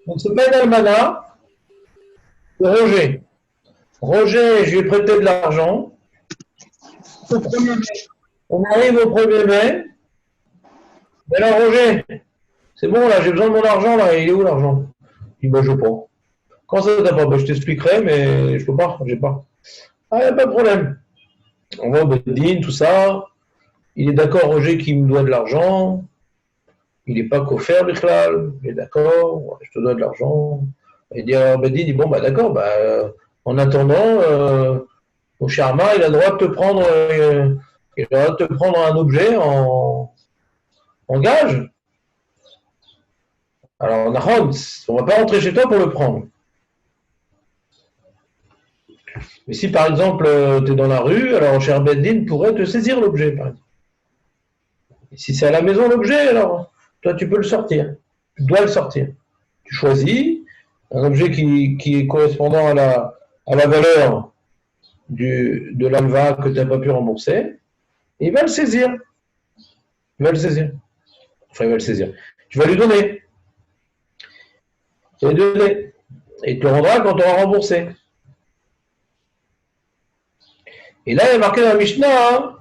Donc, c'est pas une almana, c'est Roger. Roger, je lui ai prêté de l'argent. Au 1er mai. On arrive au 1er mai. Mais là, Roger, c'est bon, là, j'ai besoin de mon argent, là. Il est où l'argent? Il dit, bah, je prends. Quand ça t'as pas? Bah, je t'expliquerai, mais je peux pas, j'ai pas. Ah, y a pas de problème. On va au Beddin, tout ça. Il est d'accord, Roger, qui me doit de l'argent. Il n'est pas coffert, Bichlal. Il est d'accord, ouais, je te dois de l'argent. Il dit alors, Beddin, il dit, bon, bah, d'accord, bah, en attendant, au Sharma, il a le droit de te prendre, il a le droit de te prendre un objet en gage. Alors, Nahon, on ne va pas rentrer chez toi pour le prendre. Mais si par exemple tu es dans la rue, alors cher Beddin pourrait te saisir l'objet, par exemple. Et si c'est à la maison l'objet, alors toi tu peux le sortir. Tu dois le sortir. Tu choisis un objet qui est correspondant à la valeur de l'alva que tu n'as pas pu rembourser, et il va le saisir. Il va le saisir. Enfin, il va le saisir. Tu vas lui donner. Tu vas lui donner. Et il te le rendra quand tu auras remboursé. Et là, il y a marqué dans la Mishnah, hein,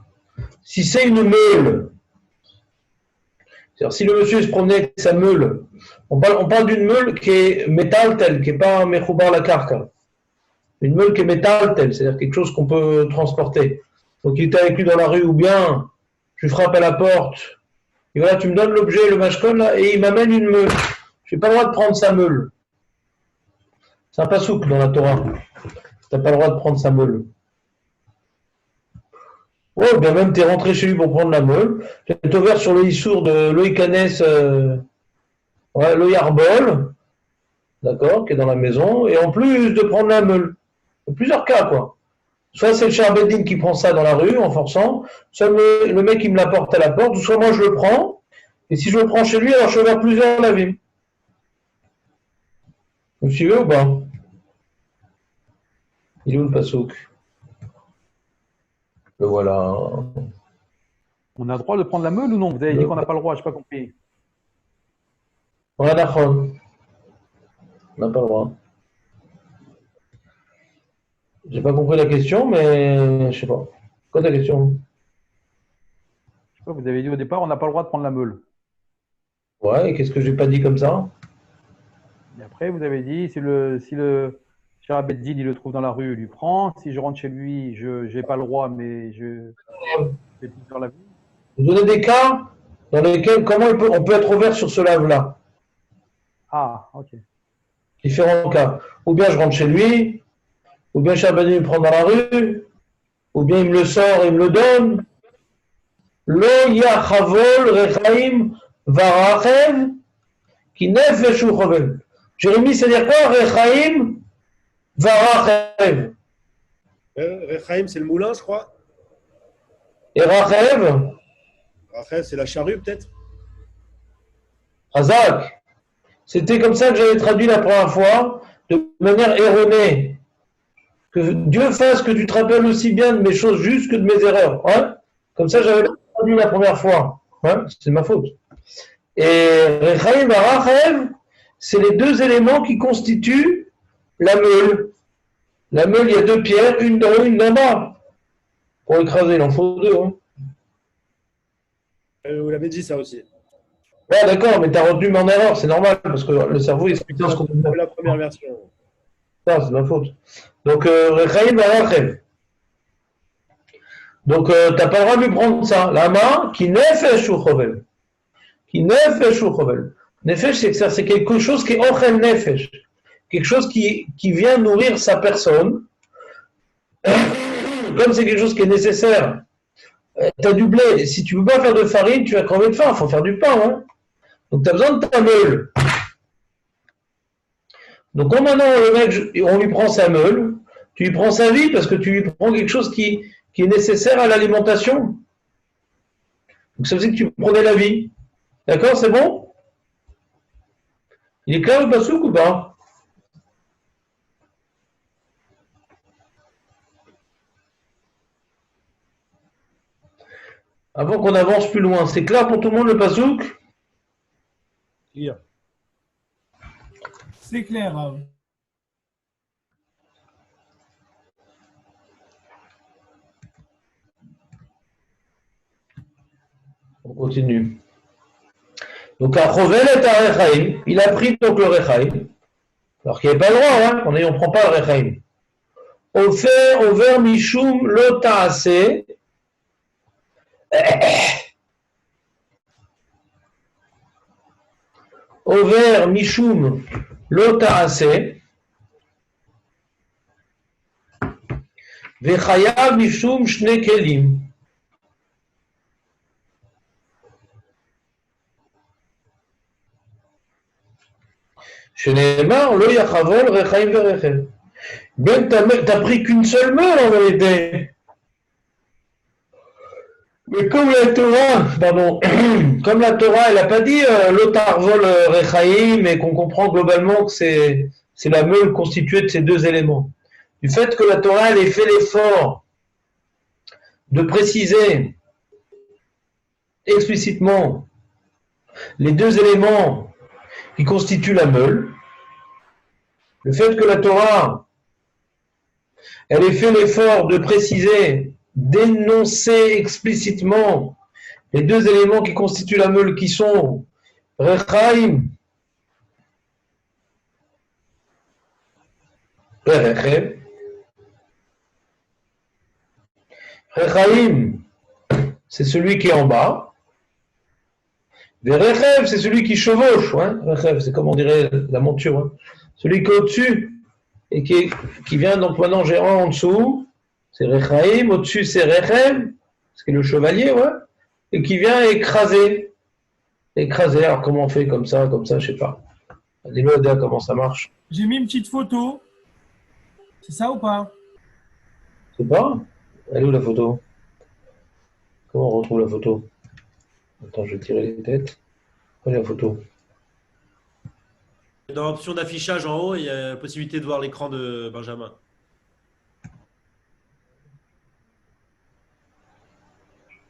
si c'est une meule, c'est-à-dire si le monsieur se promenait avec sa meule, on parle d'une meule qui est métal tel, qui n'est pas un mechoubar la carca. Une meule qui est métal tel, c'est-à-dire quelque chose qu'on peut transporter. Donc il était avec lui dans la rue, ou bien je frappe à la porte, et voilà, tu me donnes l'objet, le mashkon, là, et il m'amène une meule. Je n'ai pas le droit de prendre sa meule. C'est un pasouk dans la Torah. Tu n'as pas le droit de prendre sa meule. Ouais, bien même, tu es rentré chez lui pour prendre la meule. Tu es ouvert sur le Issour de Loïkanes, ouais, Loïarbol, d'accord, qui est dans la maison, et en plus de prendre la meule. Il y a plusieurs cas, quoi. Soit c'est le Charbedine qui prend ça dans la rue en forçant, soit le mec qui me l'apporte à la porte, soit moi je le prends, et si je le prends chez lui, alors je vais vers plusieurs la ville. Vous suivez ou pas? Il est où le pasouk? Le voilà. On a le droit de prendre la meule ou non? Vous avez dit Le qu'on n'a pas le droit, je n'ai pas compris. voilà, on n'a pas le droit. J'ai pas compris la question, mais je sais pas. Quoi ta question? Je sais pas, vous avez dit au départ, on n'a pas le droit de prendre la meule. Ouais, et qu'est-ce que j'ai pas dit comme ça? Et après, vous avez dit, si le cher Abeddin, il le trouve dans la rue, il lui prend. Si je rentre chez lui, je n'ai pas le droit, mais je vais plus dans la vie. Vous donnez des cas dans lesquels comment on peut être ouvert sur ce lave-là. Ah, ok. Différents cas. Ou bien je rentre chez lui, ou bien Chabani me prend dans la rue, ou bien il me le sort et il me le donne. Lo yachavol rechaim varachev ki nefesh chovel. Jérémie, c'est-à-dire quoi? Rechaim varachev. Rechaim, c'est le moulin, je crois. Et rachev, Rachel, c'est la charrue, peut-être. Hazak. C'était comme ça que j'avais traduit la première fois, de manière erronée. Que Dieu fasse que tu te rappelles aussi bien de mes choses justes que de mes erreurs. Hein, comme ça, j'avais traduit la première fois. Hein, c'est ma faute. Et Rechaim et Rachev, c'est les deux éléments qui constituent la meule. La meule, il y a deux pierres, une d'en haut, une d'en bas. Pour écraser, il en faut deux. Hein. Vous l'avez dit, ça aussi. Ouais, d'accord, mais tu as retenu mon erreur, c'est normal, parce que le cerveau, il se C'est putain ce qu'on dit. la première version. Ça, c'est ma faute. Donc, Rechaim et Rachev. Donc, tu n'as pas le droit de lui prendre ça. La main, qui nefesh ou chovel. Qui nefesh ou chovel. Nefesh, c'est quelque chose qui est ochel nefesh. Quelque chose qui vient nourrir sa personne. Comme c'est quelque chose qui est nécessaire. Tu as du blé. Si tu ne peux pas faire de farine, tu vas crever de faim. Il faut faire du pain. Hein. Donc, tu as besoin de ta meule. Donc, quand maintenant, le mec, on lui prend sa meule, tu lui prends sa vie parce que tu lui prends quelque chose qui est nécessaire à l'alimentation. Donc, ça veut dire que tu prenais la vie. D'accord, c'est bon? Il est clair le pasouk ou pas? Avant qu'on avance plus loin, c'est clair pour tout le monde le pasouk? Lire. C'est clair, Rav. On continue. Donc, à Chovel et à Rechaim, il a pris donc le Rechaim, alors qu'il n'y avait pas le droit, hein, on ne prend pas le Rechaim. Over Mishum lo ta'aseh. Over Mishum lo ta'aseh. Vechayav Mishum shne kelim. שנאמר, לא יחבול רחיים ורחם. Ben, t'as pris qu'une seule meule en vérité. Mais comme la Torah, pardon, comme la Torah, elle n'a pas dit l'otar vol rechaim, et qu'on comprend globalement que c'est la meule constituée de ces deux éléments. Du fait que la Torah, elle ait fait l'effort de préciser explicitement les deux éléments qui constituent la meule, le fait que la Torah, elle ait fait l'effort de préciser, d'énoncer explicitement les deux éléments qui constituent la meule, qui sont Rechaim et Rechem. Rechaim, c'est celui qui est en bas. Rechem, c'est celui qui chevauche. Hein. Rechem, c'est comme on dirait la monture. Hein. Celui qui est au-dessus et qui vient donc maintenant gérant en dessous, c'est Rechaim, au-dessus c'est Rechem, ce qui est le chevalier, ouais, et qui vient écraser. Écraser, alors comment on fait comme ça, je sais pas. Dis-moi comment ça marche. J'ai mis une petite photo. C'est ça ou pas? Je sais pas. Elle est où la photo? Comment on retrouve la photo? Attends, je vais tirer les têtes. Où est la photo? Dans l'option d'affichage en haut, il y a la possibilité de voir l'écran de Benjamin.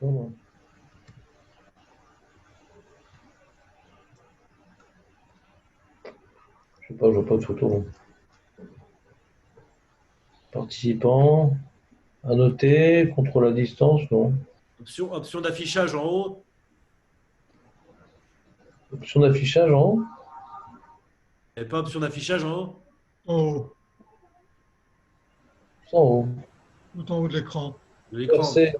Oh. Je sais pas, je vois pas de photo. Participants, à noter, contrôle à distance, non. Option d'affichage en haut. Option d'affichage en haut. Il n'y a pas option d'affichage en haut? Oh, En haut. tout en haut de l'écran. De l'écran. C'est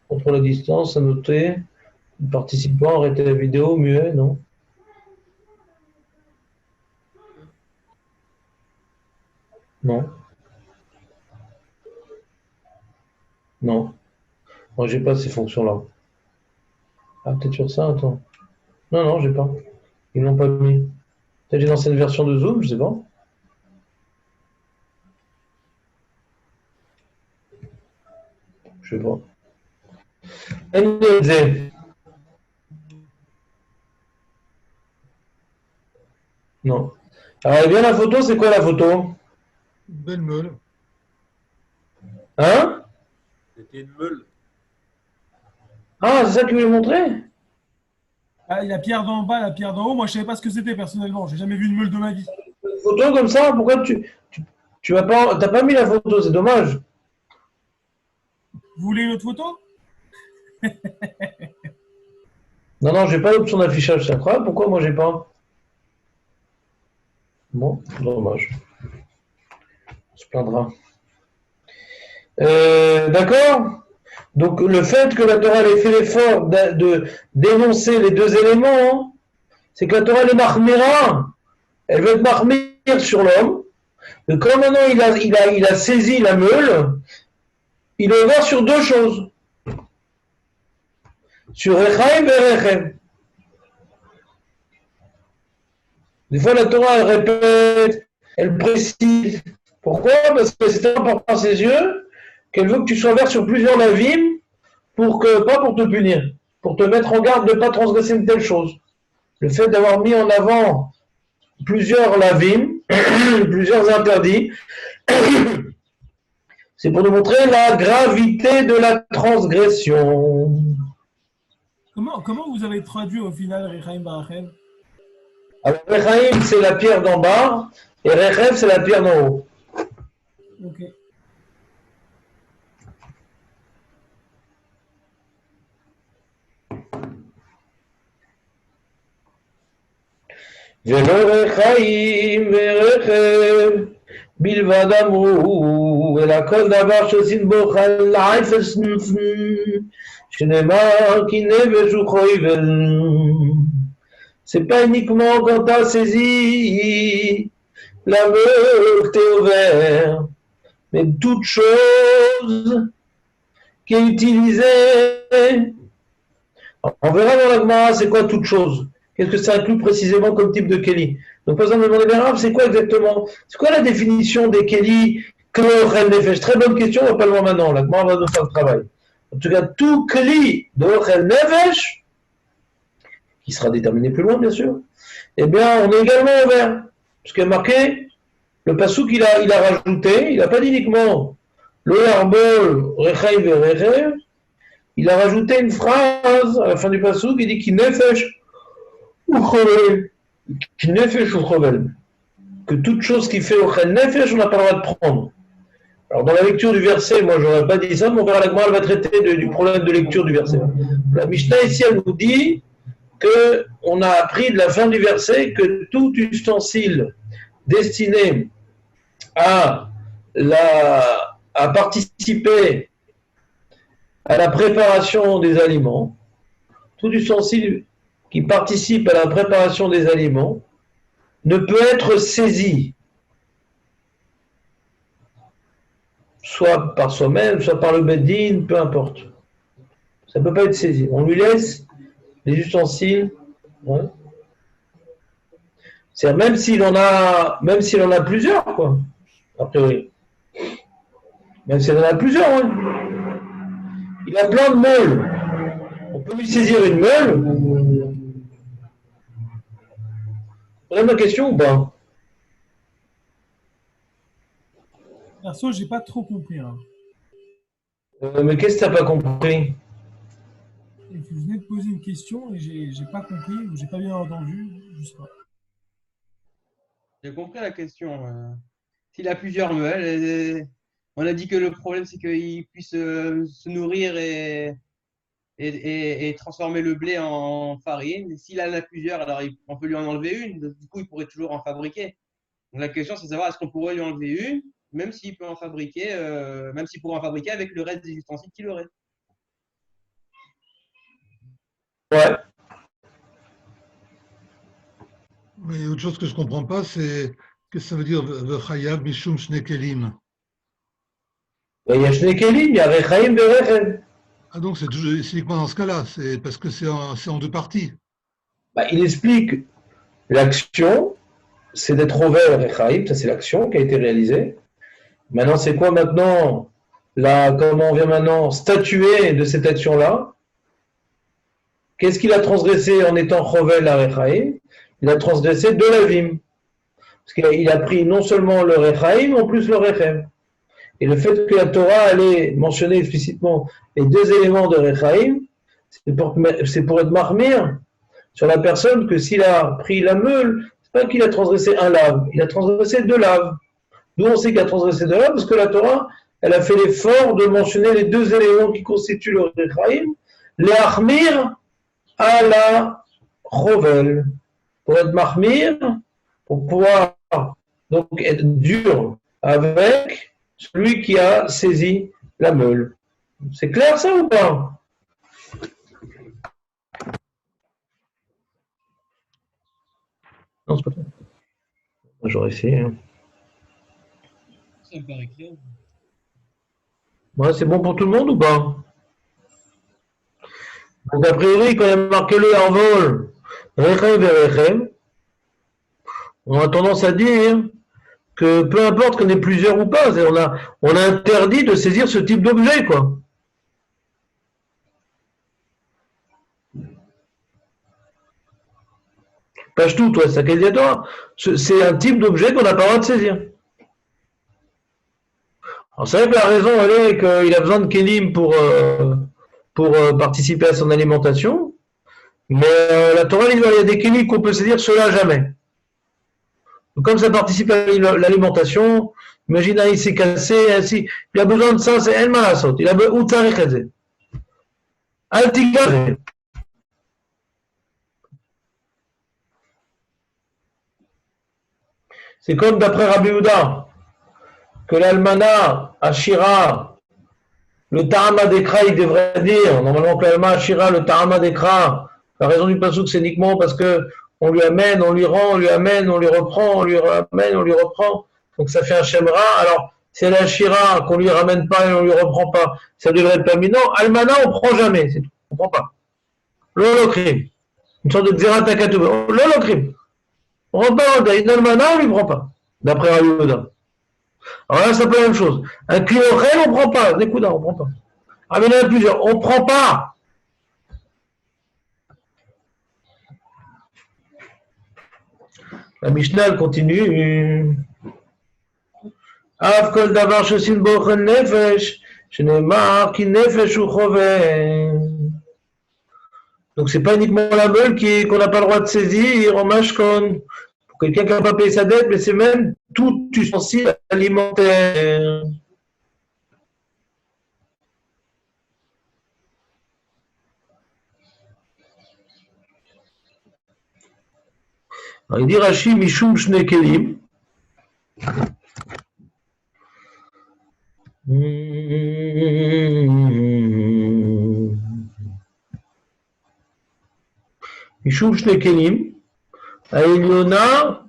contrôle à distance, à noter. Participants, arrêter la vidéo, muet, non. Non. Non. Moi, j'ai pas ces fonctions-là. Ah, peut-être sur ça, attends. Non, non, j'ai pas. Ils l'ont pas mis. Peut-être j'ai l'ancienne version de Zoom, je sais pas. Je sais pas. NDZ. Non. Alors, eh bien, la photo, c'est quoi la photo? Belle meule. Hein? C'était une meule. Ah, c'est ça que tu voulais montrer? Ah, la pierre d'en bas, la pierre d'en haut, moi je savais pas ce que c'était personnellement. J'ai jamais vu une meule de ma vie. Une photo comme ça? Pourquoi tu vas pas, t'as pas mis la photo? C'est dommage. Vous voulez une autre photo? Non, non, j'ai pas l'option d'affichage, c'est incroyable. Pourquoi moi j'ai pas? Bon, dommage. On se plaindra. D'accord? Donc le fait que la Torah ait fait l'effort de d'énoncer les deux éléments, hein, c'est que la Torah est marmira. Elle veut être marmire sur l'homme. Et comme maintenant il a saisi la meule, il est ouvert sur deux choses. Sur Rechaim et Rechem. Des fois, la Torah, elle répète, elle précise. Pourquoi? Parce que c'est important à ses yeux qu'elle veut que tu sois ouvert sur plusieurs lavim, pas pour te punir, pour te mettre en garde de ne pas transgresser une telle chose. Le fait d'avoir mis en avant plusieurs lavim, plusieurs interdits, c'est pour nous montrer la gravité de la transgression. Comment vous avez traduit au final Rechaim Barachem? Alors, Rechaim, c'est la pierre d'en bas, et Rechev, c'est la pierre d'en haut. Ok. ולא רחיים ורכב בלבד אמרו, אלא כל דבר שעושים בו חלייפס שנאמר כי נפש הוא חויבל. C'est pas uniquement quand tu as saisi l'aveugle que tu es ouvert, mais toute chose qui est utilisée. On verra dans la Gemara c'est quoi toute chose. Qu'est-ce que ça inclut précisément comme type de Kéli? Donc, par exemple, demander bien, c'est quoi exactement? C'est quoi la définition des Kéli Klochel Nefesh? Très bonne question, on va pas le voir maintenant. La Gemara va nous faire le travail. En tout cas, tout Kéli de Ochel Nefesh, qui sera déterminé plus loin, bien sûr, eh bien, on est également ouvert. Parce qu'il y a marqué, le Passouk, il a rajouté, il n'a pas dit uniquement le Harbol, Rechaim et Rechev, il a rajouté une phrase à la fin du Passouk, il dit qu'il Nefesh ou Chovel, qu'il Nefesh ou Chovel. Que toute chose qui fait Ochel Nefesh, on n'a pas le droit de prendre. Alors, dans la lecture du verset, moi, j'aurais pas dit ça, mais on verra la Gemara, elle va traiter du problème de lecture du verset. La Mishnah ici, elle nous dit qu'on a appris de la fin du verset que tout ustensile destiné à participer à la préparation des aliments, tout ustensile qui participe à la préparation des aliments ne peut être saisi, soit par soi-même, soit par le Beddin, peu importe. Ça ne peut pas être saisi. On lui laisse les ustensiles. Ouais. C'est-à-dire même s'il en a plusieurs, quoi, a priori. Même s'il en a plusieurs, ouais. Il a plein de meules. On peut lui saisir une meule. Vous avez ma question ou pas? Perso, j'ai pas trop compris. Hein. Mais qu'est-ce que tu n'as pas compris? Et vous venez de poser une question et j'ai pas compris ou j'ai pas bien entendu. Je sais pas. J'ai compris la question. S'il a plusieurs meules, on a dit que le problème c'est qu'il puisse se nourrir et transformer le blé en farine. Et s'il en a plusieurs, alors on peut lui en enlever une. Du coup, il pourrait toujours en fabriquer. Donc la question c'est de savoir est-ce qu'on pourrait lui enlever une, même s'il peut en fabriquer, même s'il pourrait en fabriquer avec le reste des ustensiles qu'il aurait. Ouais. Mais autre chose que je ne comprends pas, c'est qu'est-ce que ça veut dire V'chayav mishum shne kelim? Il y a Shne Kelim, il y a Rechaim et Rechev. Ah donc c'est uniquement dans ce cas-là, c'est parce que c'est en deux parties. Il explique l'action, c'est d'être ouvert Rechaim, ça c'est l'action qui a été réalisée. Maintenant, c'est quoi maintenant comment on vient maintenant statuer de cette action-là? Qu'est-ce qu'il a transgressé en étant Chovel à Rechaim? Il a transgressé de l'Avim. Parce qu'il a pris non seulement le Rechaim, en plus le Rechem. Et le fait que la Torah allait mentionner explicitement les deux éléments de Rechaim, c'est pour être marmire sur la personne que s'il a pris la meule, c'est pas qu'il a transgressé un lave, il a transgressé deux laves. D'où on sait qu'il a transgressé deux laves, parce que la Torah, elle a fait l'effort de mentionner les deux éléments qui constituent le Rechaim, les Achmir à la Chovel. Pour être marmire, pour pouvoir donc être dur avec celui qui a saisi la meule. C'est clair ça ou pas? Non, c'est pas clair. J'aurais essayé. Ça me paraît clair. Ouais, c'est bon pour tout le monde ou pas? Donc a priori, quand il y a marqué le en vol, Rechem et Rechem, on a tendance à dire que peu importe qu'on ait plusieurs ou pas, on a interdit de saisir ce type d'objet, quoi. Page tout, toi, c'est c'est un type d'objet qu'on n'a pas le droit de saisir. Alors c'est vrai que la raison, elle est qu'il a besoin de Kélim pour participer à son alimentation, Mais la Torah, il y a des kélim qu'on peut se dire cela jamais. Donc, comme ça participe à l'alimentation, imagine, il s'est cassé, ainsi, il a besoin de ça, c'est El Malasot. Il a besoin de ça, Altigave. C'est comme d'après Rabbi Houda, que l'almana, Ashira, le Ta'ama d'Ekra, il devrait dire, normalement que l'almana, Ashira, le Ta'ama d'Ekra, la raison du pasouk, c'est uniquement parce que on lui amène, on lui rend, on lui amène, on lui reprend, on lui ramène, on lui reprend. Donc ça fait un Shemra. Alors, c'est la Shira qu'on lui ramène pas et on lui reprend pas. Ça devrait être permis. Non, Almana, on prend jamais, c'est tout. On prend pas. L'holocrim. Une sorte de Xeratakatu. L'holocrim. On prend pas, une Almana, on lui prend pas. D'après Rabbi Houda. Alors là, c'est un peu la même chose. Un Kliochel, on prend pas. Des Kouda, on prend pas. Ah, mais il y en a plusieurs. On prend pas. La Mishnah, elle continue. Av kol davar shosin bochen nefesh, shenemar ki nefesh u chover. Donc, c'est pas uniquement la meule qu'on n'a pas le droit de saisir en mashkon. Pour quelqu'un qui n'a pas payé sa dette, mais c'est même tout ustensile alimentaire. Alors, il dit Rashi, Mishum Shne Kelim. Mishum Shne Kelim. Ailiona.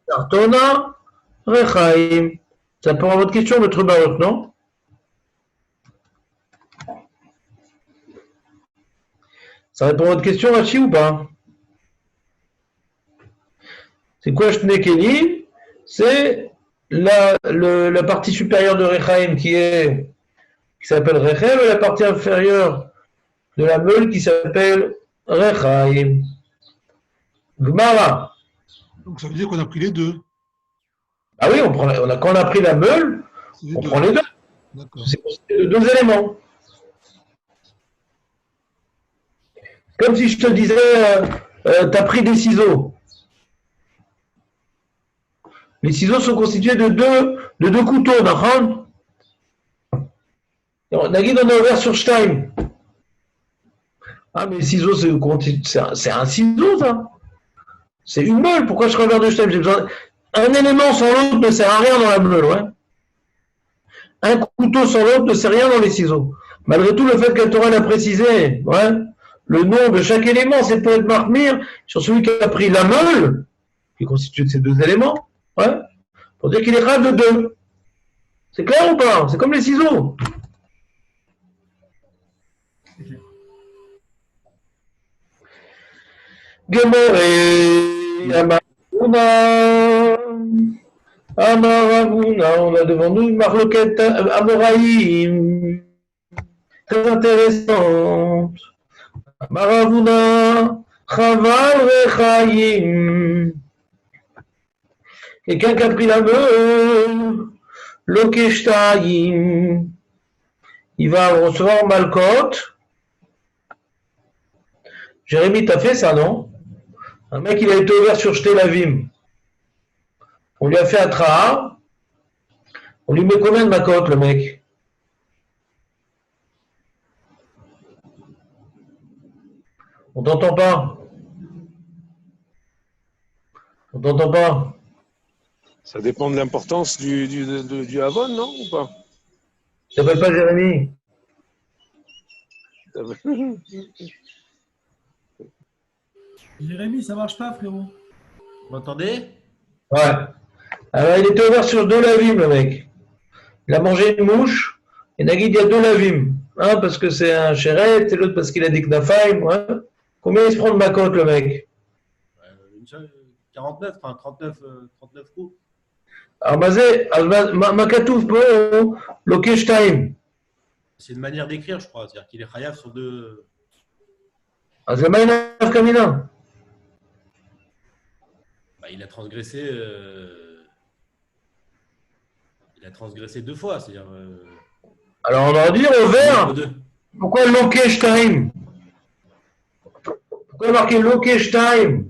Tartona. Rechaim. Ça répond à votre question, votre Baruch, non? Ça répond à votre question, Rachi, ou pas? C'est quoi Shne Kelim? C'est la partie supérieure de Rechaim qui s'appelle Rechem et la partie inférieure de la meule qui s'appelle Rechaim. Gmara. Donc ça veut dire qu'on a pris les deux. Ah oui, quand on a pris la meule, on prend les deux. D'accord. C'est deux éléments. Comme si je te disais, tu as pris des ciseaux. Les ciseaux sont constitués de deux couteaux, d'accord? Nagid, on a ouvert sur Stein. Ah, mais les ciseaux, c'est un ciseau, ça. C'est une meule. Pourquoi je serais ouvert de Stein? J'ai besoin. Un élément sans l'autre ne sert à rien dans la meule, ouais. Un couteau sans l'autre ne sert à rien dans les ciseaux. Malgré tout, le fait que la Torah l'a précisé, ouais, le nom de chaque élément, c'est pour être marmire sur celui qui a pris la meule, qui est constituée de ces deux éléments, ouais, pour dire qu'il est grave de deux. C'est clair ou pas? C'est comme les ciseaux. Gemoré, Amaravuna, on a devant nous une marloquette Amoraïm, très intéressante. Amaravuna, Chaval Rechaim. Quelqu'un qui a pris la meule, Lokeshtaim, il va recevoir Malkot. Jérémy, t'as fait ça, non? Un mec, il a été ouvert sur Jeté la Vim. On lui a fait un traha. On lui met combien de Malkot, le mec? On t'entend pas? On t'entend pas? Ça dépend de l'importance du Havon, non, ou pas? Tu t'appelles pas Jérémy? Jérémy, ça marche pas, frérot. Vous m'entendez? Ouais. Alors, il était ouvert sur deux lavim, le mec. Il a mangé une mouche, et Nagid, il y a deux lavim. Un parce que c'est un chéret, et l'autre parce qu'il a des knafaim. Ouais. Combien il se prend de Makot, le mec? 49, enfin 39 coups. Alors, Mazé, Makatouf, Lokeshtaim. C'est une manière d'écrire, je crois. C'est-à-dire qu'il est chayav sur deux. Azamaïnaf Kamina. Bah, il a transgressé. Il a transgressé deux fois. C'est-à-dire. Alors, on va dire au vert. Pourquoi Lokeshtaim? Pourquoi marquer Lokeshtaim?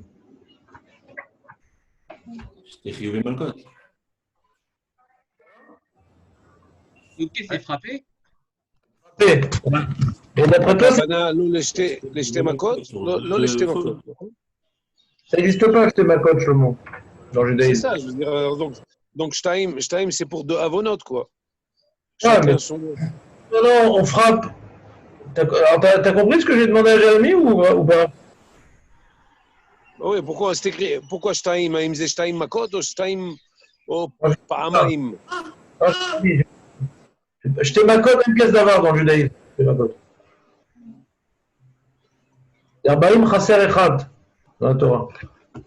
C'était Chiyuv et Malkot. Ok, c'est frappé. Et d'après toi, הכוונה עלו לשתי מכות? לא לשתי מכות. ça n'existe pas, c'était ma coach, le mot, dans le C'est judaïsme. ça, je veux dire. Alors, donc Shtaim, c'est pour deux avonotes, quoi. Ouais, Chacun mais- son. Non, non, on frappe. T'as compris ce que j'ai demandé à Jérémy ou pas? Oui, pourquoi c'est écrit, pourquoi Shtaim? האם זה שתיים מכות או שתיים או Ah, פעמיים? je t'ai ma cote une pièce d'avare dans le judaïsme. Je t'ai ma cote. Yarbaïm Chaser Echad dans la Torah.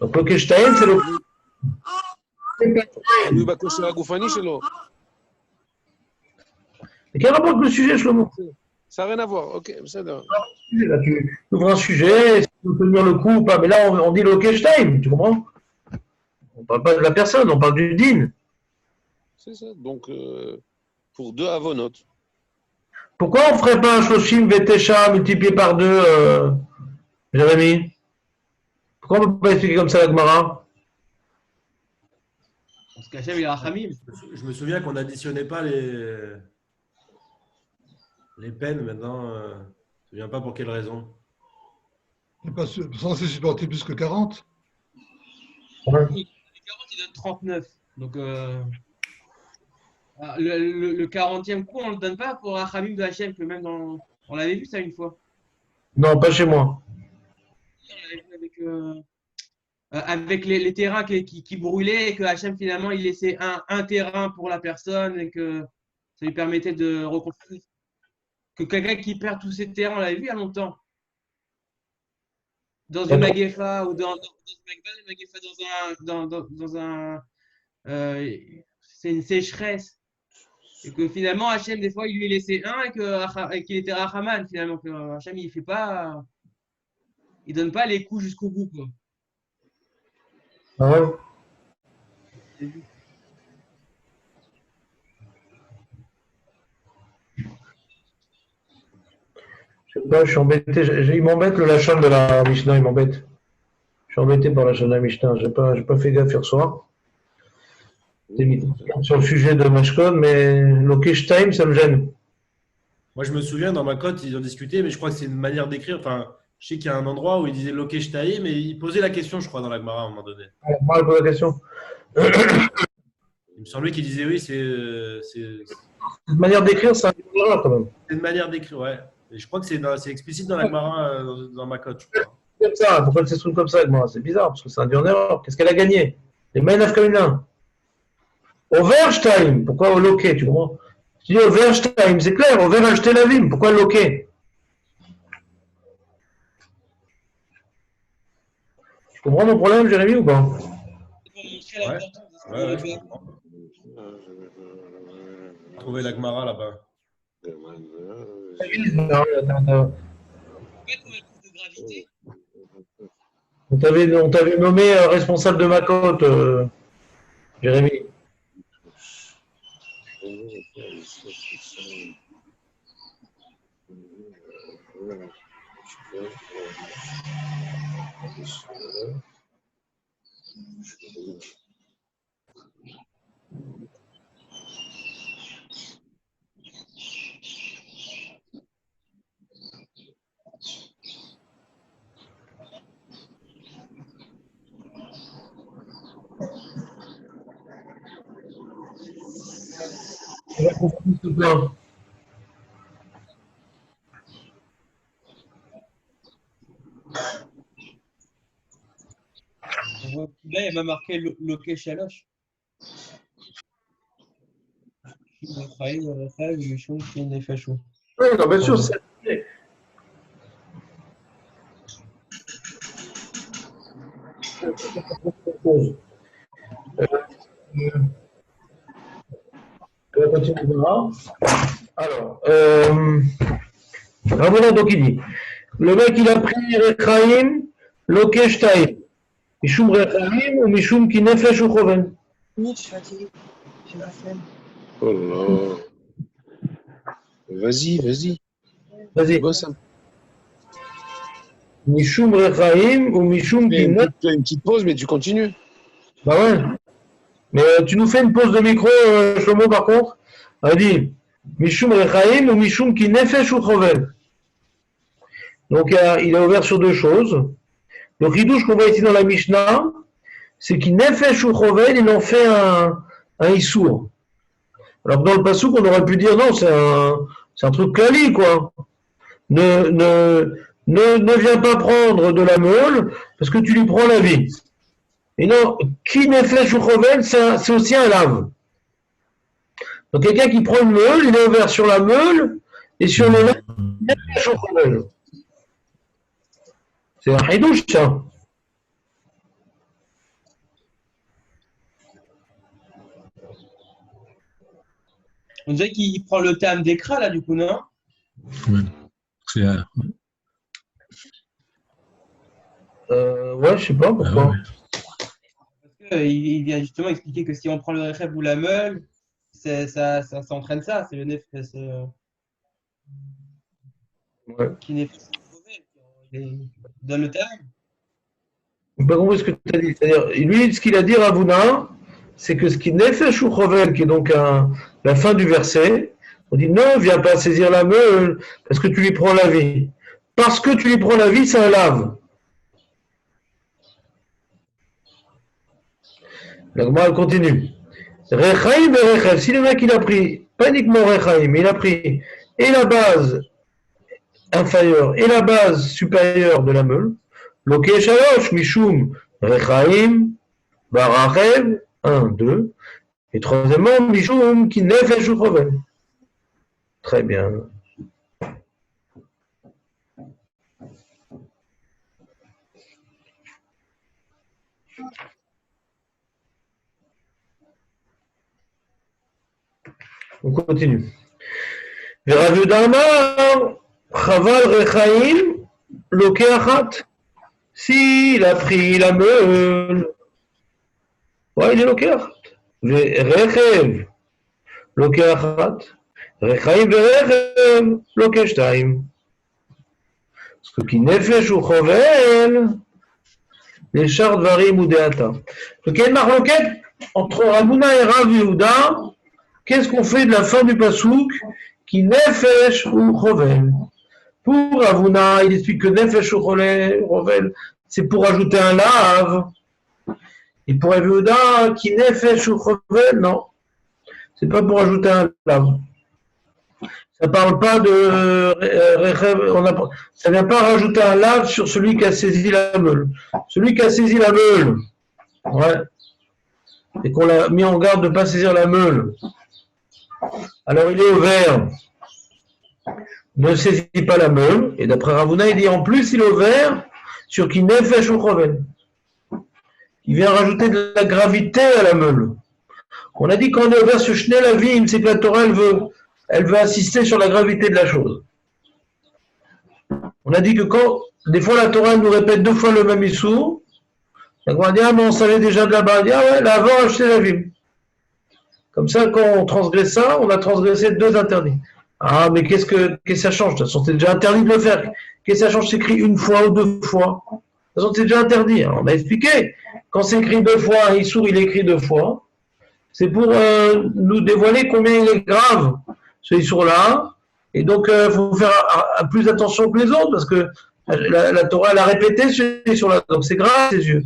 Donc le Keshtaïm, c'est le. תלוי בכושר הגופני שלו. Mais quel rapport avec le sujet, Shlomo? Ça n'a rien à voir, ok, בסדר. Là, tu ouvres un sujet, si tu veux tenir le coup ou pas. Mais là, on dit le Keshtaïm, tu comprends? On ne parle pas de la personne, on parle du din. C'est ça, donc pour deux avonotes. Pourquoi on ne ferait pas un Shoshim Vetesha multiplié par 2, Jérémy? Pourquoi on ne peut pas expliquer comme ça la Gemara? Parce qu'Hachem, il a Rachamim. Je me souviens qu'on n'additionnait pas les peines maintenant. Je ne me souviens pas pour quelle raison. C'est pas censé supporter plus que 40. Ouais. Les 40, il donne 39. Donc, le 40e coup, on ne le donne pas pour Rachamim de Hachem, que même dans. On l'avait vu ça une fois. Non, pas chez moi. On l'avait vu avec les terrains qui brûlaient et que Hachem, finalement, il laissait un terrain pour la personne et que ça lui permettait de reconstruire. Que quelqu'un qui perd tous ses terrains, on l'avait vu il y a longtemps. Dans une Magefa ou dans une Magefa dans un c'est une sécheresse. Et que finalement, Hachem, des fois, il lui laissait un et qu'il était Rachaman, finalement. Que Hachem, il fait pas. Il donne pas les coups jusqu'au bout, quoi. Ah ouais. Je sais pas, je suis embêté. Il m'embête le Lachon de la Mishnah, il m'embête. Je suis embêté par la Lachon de la Mishnah. J'ai pas fait gaffe hier soir. J'ai mis sur le sujet de Mashkon, mais Lokesh Time, ça me gêne. Moi, je me souviens, dans ma cote, ils ont discuté, mais je crois que c'est une manière d'écrire. Enfin, je sais qu'il y a un endroit où il disait Lokesh Taïm, mais il posait la question, je crois, dans la Gemara à un moment donné. Moi, je pose la question. Il me semblait qu'il disait oui, c'est Cette manière d'écrire, c'est un peu erreur quand même. une manière d'écrire, ouais. Et je crois que c'est explicite dans la Gemara, dans ma cote, je crois. Comme ça, pourquoi elle s'exprime comme ça, moi? C'est bizarre, parce que c'est un dieu en erreur. Qu'est-ce qu'elle a gagné? Les Maïnaf Kamina. Overstein, pourquoi au loquet, tu comprends? Tu dis Overstein, c'est clair, Over acheter la ville, pourquoi le loquet? Tu comprends mon problème, Jérémy, ou pas? Ouais, je comprends. Trouver la Gemara là-bas. On t'avait nommé responsable de ma cote, Jérémy. Là, il m'a marqué Loké Chaloche. Oui, non, bien sûr, c'est. On va continuer demain. Alors, Ramona, donc il dit, le mec il a pris Rechaim, Lokesh Taïm. Mishum Rechaim ou Mishum ki nefesh ou choven. Oui, je suis fatiguée. J'ai la flemme. Oh là là. Vas-y, vas-y. Vas-y. Bon, ça- Mishum Rechaim ou Mishum Tu Kinef. fais une petite pause, mais tu continues. Bah ouais. Mais tu nous fais une pause de micro, Shlomo, par contre. Vas-y. Mishum Rechaim ou Mishum Kinefesh ou Chovel. Donc il est ouvert sur deux choses. Le chidouche qu'on voit ici dans la Mishnah, c'est qu'Inefesh ou Chovel, il en fait un Issour. Alors que dans le Passouk, on aurait pu dire non, c'est un truc clali, quoi. Ne viens pas prendre de la meule parce que tu lui prends la vie. Et non, qui Nefesh ou Chovel, c'est aussi un lave. Donc quelqu'un qui prend une meule, il est ouvert sur la meule et sur le lave, Nefesh ou Chovel. C'est un haïdouche, ça. On dirait qu'il prend le terme d'écran, là, du coup, non? Ouais. C'est, Ouais, je sais pas pourquoi. ouais. Parce qu'il vient justement expliquer que si on prend le recheb ou la meule, ça entraîne ça. C'est le nef Ouais. qui n'est pas mauvais. Il donne le terme. Je n'ai pas compris ce que tu as dit. C'est-à-dire, lui, ce qu'il a dit, Ravuna, c'est que ce qui n'est fait Chovel, qui est donc la fin du verset, on dit non, viens pas saisir la meule parce que tu lui prends la vie. Parce que tu lui prends la vie, c'est un lave. La Gemara continue. Rechaim et Rechaim. Si le mec il a pris, pas uniquement Rechaim, mais il a pris et la base inférieure et la base supérieure de la meule, Loké Shalosh, Mishum, Rechaim, Barachev, 1, 2. Et troisièmement, Mishum, qui nefesh ou chovel. Très bien. On continue. Rav Yudama, Chaval Rechaim, Loké Achat. S'il a pris la meule, ouais, il est Loké Achat. Rechev, Loké Achat. Rechaim Verechev, Loké Shtaim. Parce que qui nefesh ou chovel, les chars varim ou deata. Donc il y a une marloquette entre Ravuna et Rav Yehuda. Qu'est-ce qu'on fait de la fin du pasouk qui nefesh ou chovel? Pour Ravuna, il explique que nefesh ou chovel, c'est pour ajouter un lave. Et pour Rav Yehuda, qui nefesh ou chovel, non, c'est pas pour ajouter un lave. Ça parle pas de ça vient pas rajouter un lave sur celui qui a saisi la meule. Celui qui a saisi la meule, ouais, et qu'on l'a mis en garde de ne pas saisir la meule. Alors il est au vert, ne saisit pas la meule, et d'après Ravuna, il dit en plus il est au vert sur qui nefesh ou chovel. Il vient rajouter de la gravité à la meule. On a dit qu'on est au vert sur Shnei Lavim, c'est que la Torah elle veut insister sur la gravité de la chose. On a dit que quand, des fois la Torah nous répète deux fois le même issou, la Gemara dit, ah mais on savait déjà de là-bas, dit, ah ouais, là avant acheter la vie. Comme ça, quand on transgresse ça, on a transgressé deux interdits. Ah mais qu'est-ce que ça change? De toute façon, c'est déjà interdit de le faire. Qu'est-ce que ça change? C'est écrit une fois ou deux fois. De toute façon, c'est déjà interdit. Alors, on a expliqué. Quand c'est écrit deux fois, un issou, il est écrit deux fois. C'est pour nous dévoiler combien il est grave, ce issou-là. Et donc, il faut faire plus attention que les autres, parce que la Torah, elle a répété ce issou-là. Donc, c'est grave à ses yeux.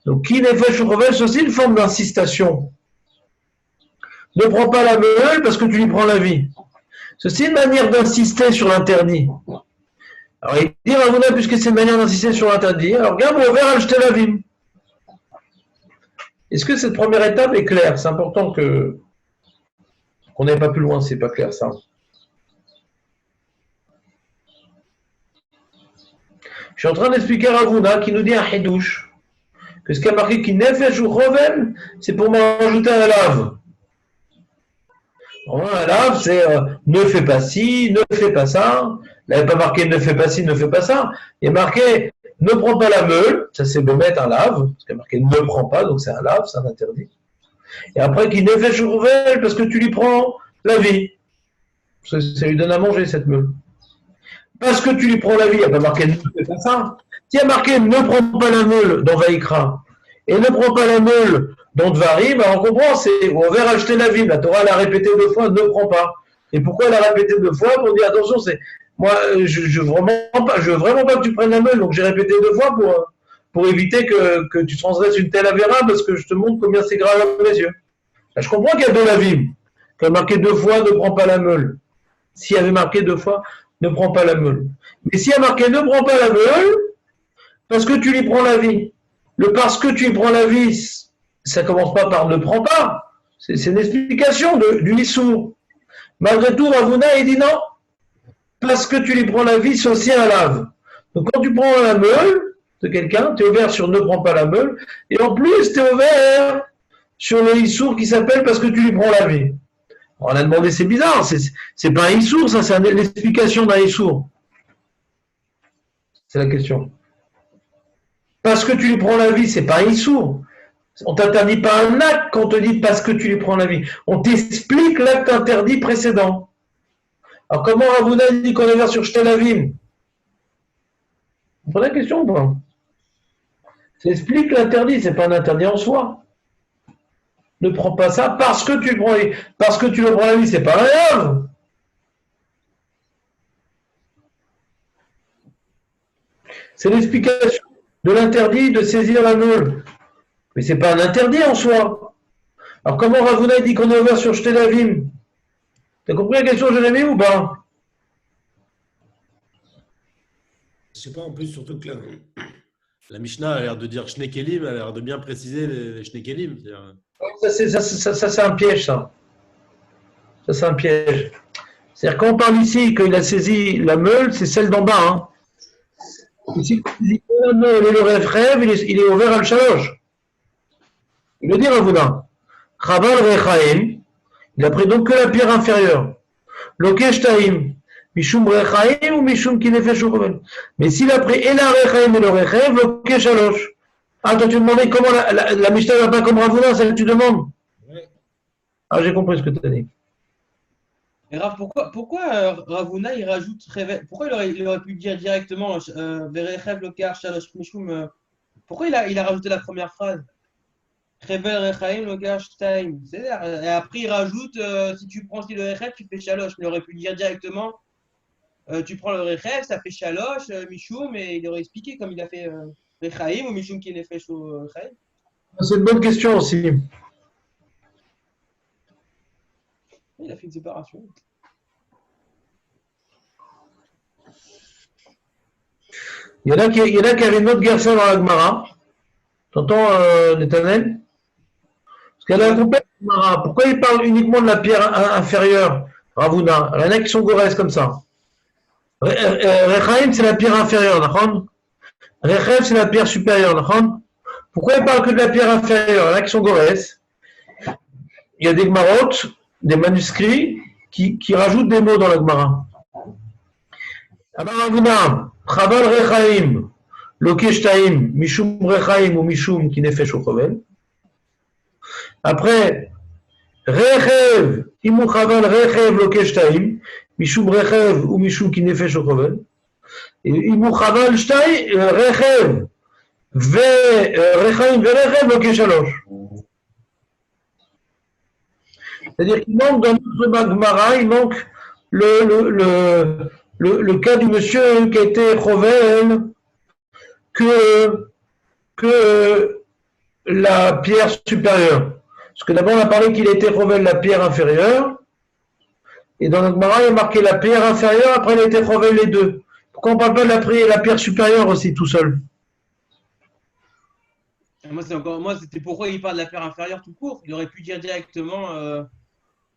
Donc, qui nefesh ou chovel, c'est aussi une forme d'incitation. Ne prends pas la meule parce que tu lui prends la vie. C'est une manière d'insister sur l'interdit. Alors, il dit, Ravuna, puisque c'est une manière d'insister sur l'interdit, alors regarde, on va vers acheter la vie. Est-ce que cette première étape est claire? C'est important qu'on n'aille pas plus loin, c'est pas clair ça. Je suis en train d'expliquer à Ravuna qui nous dit un hidouche, que ce qui a marqué qui nefesh ou chovel, c'est pour m'en rajouter un lave. Alors, un lave, c'est ne fais pas ci, ne fais pas ça. Il n'avait pas marqué ne fais pas ci, ne fais pas ça. Il est marqué ne prends pas la meule, ça c'est de mettre un lave, parce qu'il y a marqué ne prends pas, donc c'est un lave, c'est un interdit. Et après qu'il nefesh ou chovel, parce que tu lui prends la vie. Ça lui donne à manger cette meule. parce que tu lui prends la vie, il n'y a pas marqué c'est pas ça. S'il y a marqué ne prends pas la meule dans Vaïkra et ne prends pas la meule dans Dvarim, ben on comprend, c'est on va racheter la vie. La Torah elle a répété 2 fois ne prends pas. Et pourquoi elle a répété 2 fois? Pour dire attention, c'est moi je veux vraiment pas que tu prennes la meule, donc j'ai répété 2 fois pour éviter que tu transgresses une telle avéra parce que je te montre combien c'est grave à mes yeux. Là, je comprends qu'il y a de la vie. Qu'il y a marqué 2 fois ne prends pas la meule. S'il y avait marqué 2 fois ne prends pas la meule. Mais s'il y a marqué ne prends pas la meule, parce que tu lui prends la vie. Le parce que tu lui prends la vie, ça commence pas par ne prends pas. C'est une explication du Issour. Malgré tout, Ravuna, il dit non. Parce que tu lui prends la vie, c'est aussi un lave. Donc quand tu prends la meule de quelqu'un, tu es ouvert sur ne prends pas la meule, et en plus, tu es ouvert sur le Issour qui s'appelle parce que tu lui prends la vie. On a demandé, c'est bizarre, c'est pas un Issour, ça, c'est l'explication d'un Issour. C'est la question. Parce que tu lui prends la vie, c'est pas un Issour. On t'interdit pas un acte quand on te dit parce que tu lui prends la vie. On t'explique l'acte interdit précédent. Alors comment Ravuna dit qu'on est vers sur Shtalavim? Vous comprenez la question ou pas? Ça explique l'interdit, c'est pas un interdit en soi. Ne prends pas ça parce que tu le prends la vie, c'est pas un œuvre. C'est l'explication de l'interdit de saisir la meule. Mais c'est pas un interdit en soi. Alors comment Ravuna dit qu'on est ouvert sur Shtalavim? T'as compris la question, Jérémy, ou pas? Je sais pas, en plus, surtout que la Mishnah a l'air de dire Shnekelim, a l'air de bien préciser les Shnekelim. Ça, c'est un piège, ça. Ça, c'est un piège. C'est-à-dire, quand on parle ici qu'il a saisi la meule, c'est celle d'en bas. Hein. Ici, la meule et le rêve, il est ouvert à le chaloche. Il le dit, Ravuna. Chaval Rechaim, il a pris donc que la pierre inférieure. Lokesh Taim, Mishum Rechaim ou Mishum Kinefesh Uchovel. Mais s'il a pris et la Rechaim et le Rechaim, Lokesh Shalosh. Ah, toi tu demandais comment la Mishnah va pas comme Ravuna, c'est ce que tu demandes? Ouais. Ah, j'ai compris ce que tu as dit. Et Rav, pourquoi Ravuna il rajoute pourquoi il aurait pu dire directement Verechev Lokar Shalosh Mishum pourquoi il a rajouté la première phrase? Revel Rechaim Lokar Shtaim. Et après il rajoute si tu prends aussi le Rechev, tu fais Shalosh. Mais il aurait pu dire directement tu prends le Rechev, ça fait Shalosh, Mishum, et il aurait expliqué comme il a fait Rechaim ou Mishum qui n'est fait Rechaim. C'est une bonne question aussi. Il a fait une séparation. Il y en a qui avaient une autre garçon dans la Gemara. T'entends, Netanel? Parce qu'elle a un complet Gemara. Pourquoi il parle uniquement de la pierre inférieure, Ravuna? Il y en a qui sont gorès comme ça. Rechaim, c'est la pierre inférieure, d'accord? Rechev, c'est la pierre supérieure, d'accord? Pourquoi il parle que de la pierre inférieure? Il y en a qui sont gorès. Il y a des Gemarot, des manuscrits qui rajoutent des mots dans la Gemara. Alors, Ravuna, Chaval Rechaim, Lokeshtaim, Mishum Rechaim ou Mishum Kinefesh Uchovel. Après, Rechev, Imu Chaval Rechev Lokeshtaim, Mishum Rechev ou Mishum Kinefesh Uchovel. Et Imu Chaval Shtai, Rechev, Rechaim Verechev Lokeshalosh. C'est-à-dire qu'il manque dans notre Gemara, il manque le cas du monsieur qui a été Chovel que la pierre supérieure. Parce que d'abord on a parlé qu'il a été Chovel la pierre inférieure, et dans notre Gemara il y a marqué la pierre inférieure, après il a été Chovel les deux. Pourquoi on ne parle pas de la pierre supérieure aussi tout seul? Moi, c'était pourquoi il parle de la pierre inférieure tout court. Il aurait pu dire directement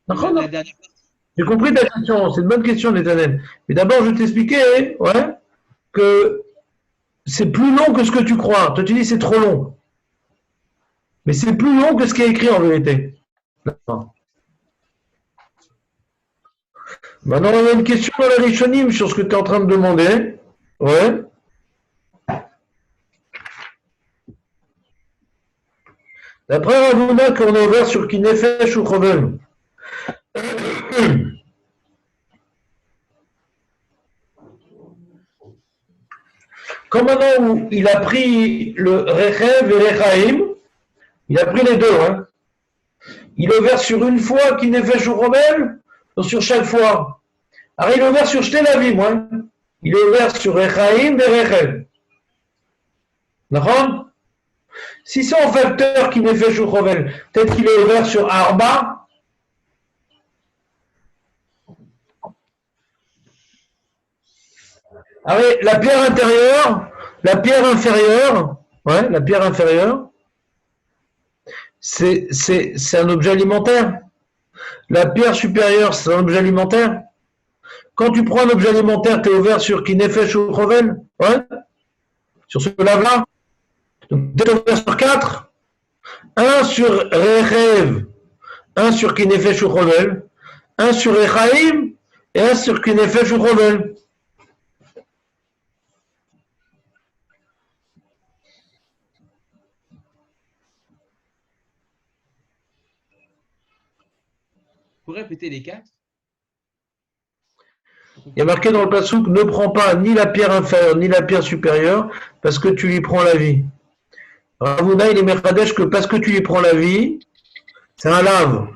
Non. la dernière partie. J'ai compris ta question, c'est une bonne question, Netanel. Mais d'abord, je t'expliquais que c'est plus long que ce que tu crois. Toi, tu dis c'est trop long. Mais c'est plus long que ce qui est écrit en vérité. Non. Maintenant, il y a une question dans la Rishonim sur ce que tu es en train de demander. Ouais. D'après Ravuna, qu'on est ouvert sur Kinefesh ou Chovel. Comme maintenant où il a pris le Rechev et Rechaim, il a pris les deux, hein. Il est ouvert sur une fois qui n'est fait Rommel, ou sur chaque fois. Alors il est ouvert sur Shtélavim, hein. Il est ouvert sur Rechaim et Rechev. D'accord? Si c'est un facteur qui n'est fait Rommel, peut-être qu'il est ouvert sur Arba. Ah oui, la pierre intérieure, la pierre inférieure, ouais, la pierre inférieure, c'est un objet alimentaire. La pierre supérieure, c'est un objet alimentaire. Quand tu prends un objet alimentaire, tu es ouvert sur Kinefesh ou Rovel, ouais, sur ce lave-là. Donc, tu es ouvert sur 4. Un sur Rechev, un sur Kinefesh ou Rovel, un sur Rechaim et un sur Kinefesh ou Rovel. Vous répéter les 4? Il y a marqué dans le passouk, ne prends pas ni la pierre inférieure ni la pierre supérieure parce que tu lui prends la vie. Ravuna, il est merkadesh que parce que tu lui prends la vie, c'est un lave.